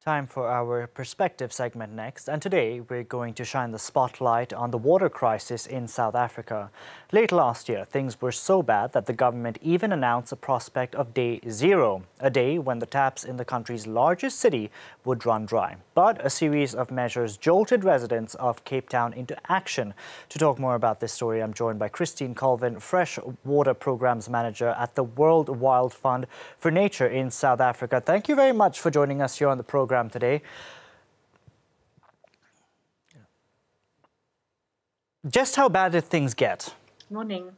Time for our perspective segment next, and today we're going to shine the spotlight on the water crisis in South Africa. Late last year, things were so bad that the government even announced the prospect of Day Zero, a day when the taps in the country's largest city would run dry. But a series of measures jolted residents of Cape Town into action. To talk more about this story, I'm joined by Christine Colvin, freshwater programs manager at the World Wild Fund for Nature in South Africa. Thank you very much for joining us here on the program today. Just how bad did things get? Morning.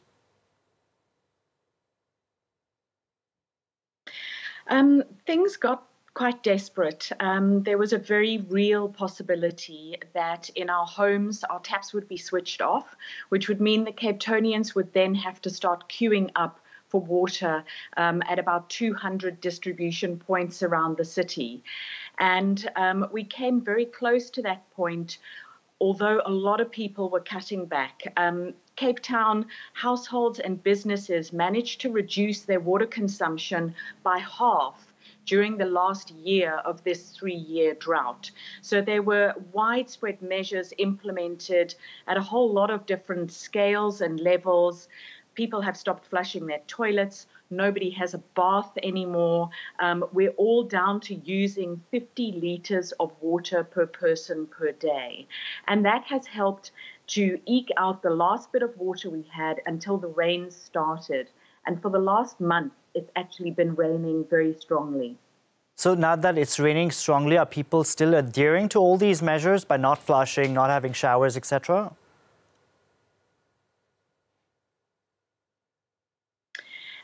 Things got quite desperate. There was a very real possibility that in our homes, our taps would be switched off, which would mean the Cape Townians would then have to start queuing up for water at about 200 distribution points around the city. And we came very close to that point, although a lot of people were cutting back. Cape Town households and businesses managed to reduce their water consumption by half during the last year of this 3-year drought. So there were widespread measures implemented at a whole lot of different scales and levels. People have stopped flushing their toilets. Nobody has a bath anymore. We're all down to using 50 litres of water per person per day. And that has helped to eke out the last bit of water we had until the rains started. And for the last month, it's actually been raining very strongly. So now that it's raining strongly, are people still adhering to all these measures by not flushing, not having showers, etc.?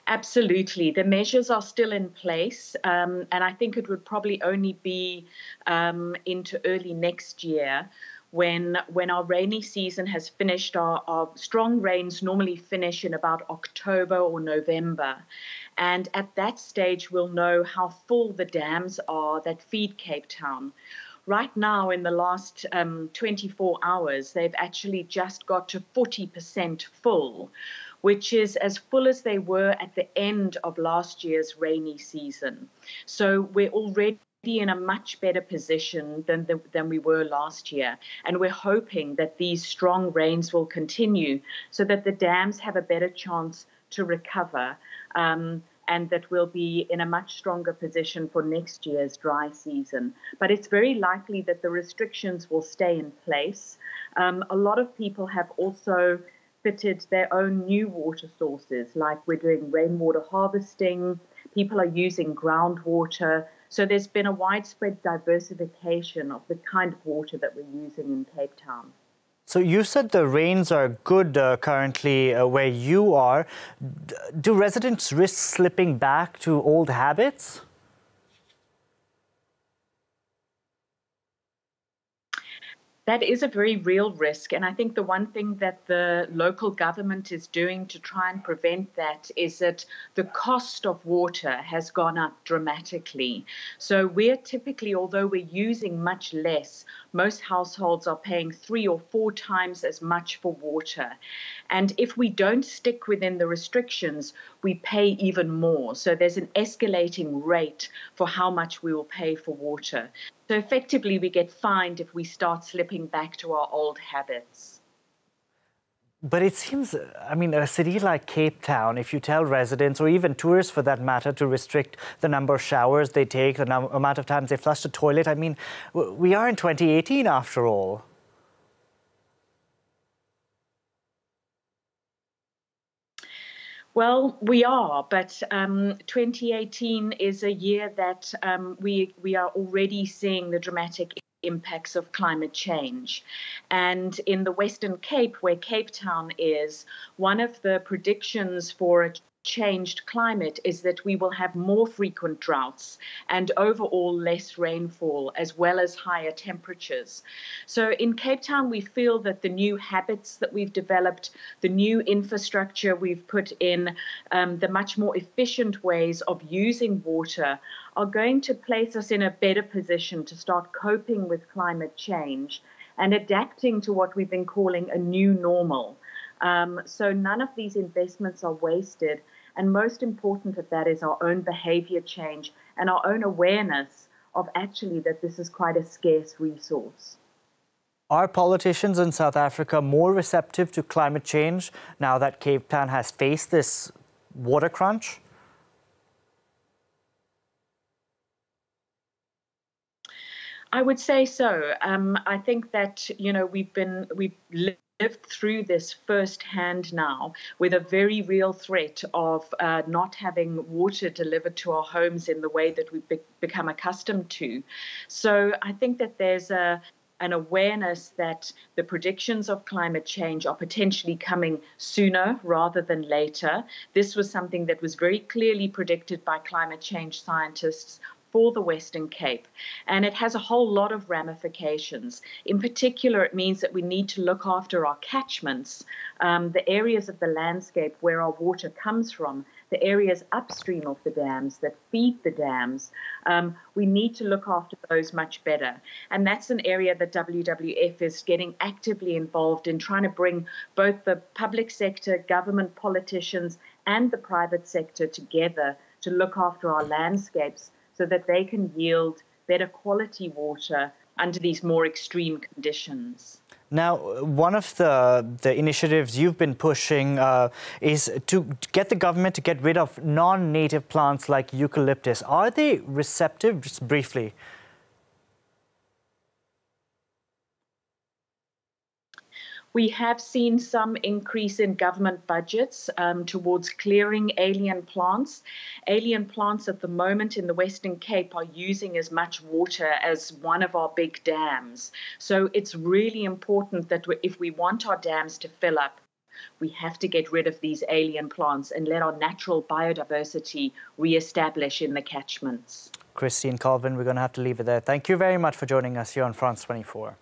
Absolutely. The measures are still in place, and I think it would probably only be into early next year when our rainy season has finished. Our strong rains normally finish in about October or November. And at that stage, we'll know how full the dams are that feed Cape Town. Right now, in the last 24 hours, they've actually just got to 40% full, which is as full as they were at the end of last year's rainy season. So we're already in a much better position than we were last year. And we're hoping that these strong rains will continue so that the dams have a better chance to recover. And that we'll be in a much stronger position for next year's dry season. But it's very likely that the restrictions will stay in place. A lot of people have also fitted their own new water sources, like we're doing rainwater harvesting, people are using groundwater. So there's been a widespread diversification of the kind of water that we're using in Cape Town. So you said the rains are good currently where you are. Do residents risk slipping back to old habits? That is a very real risk. And I think the one thing that the local government is doing to try and prevent that is that the cost of water has gone up dramatically. So we're typically, although we're using much less, most households are paying 3 or 4 times as much for water. And if we don't stick within the restrictions, we pay even more. So there's an escalating rate for how much we will pay for water. So effectively, we get fined if we start slipping back to our old habits. But it seems, I mean, a city like Cape Town, if you tell residents or even tourists for that matter to restrict the number of showers they take, the amount of times they flush the toilet, I mean, we are in 2018 after all. Well, we are, but 2018 is a year that we are already seeing the dramatic impacts of climate change. And in the Western Cape, where Cape Town is, one of the predictions for a changed climate is that we will have more frequent droughts and overall less rainfall, as well as higher temperatures. So in Cape Town, we feel that the new habits that we've developed, the new infrastructure we've put in, the much more efficient ways of using water are going to place us in a better position to start coping with climate change and adapting to what we've been calling a new normal. So none of these investments are wasted. And most important of that is our own behavior change and our own awareness of actually that this is quite a scarce resource. Are politicians in South Africa more receptive to climate change now that Cape Town has faced this water crunch? I would say so. I think that, we've lived through this firsthand now with a very real threat of not having water delivered to our homes in the way that we've become accustomed to. So I think that there's an awareness that the predictions of climate change are potentially coming sooner rather than later. This was something that was very clearly predicted by climate change scientists for the Western Cape. And it has a whole lot of ramifications. In particular, it means that we need to look after our catchments, the areas of the landscape where our water comes from, the areas upstream of the dams that feed the dams. We need to look after those much better. And that's an area that WWF is getting actively involved in, trying to bring both the public sector, government, politicians, and the private sector together to look after our landscapes so that they can yield better quality water under these more extreme conditions. Now, one of the initiatives you've been pushing is to get the government to get rid of non-native plants like eucalyptus. Are they receptive? Just briefly. We have seen some increase in government budgets towards clearing alien plants. Alien plants at the moment in the Western Cape are using as much water as one of our big dams. So it's really important that if we want our dams to fill up, we have to get rid of these alien plants and let our natural biodiversity re-establish in the catchments. Christine Colvin, we're going to have to leave it there. Thank you very much for joining us here on France 24.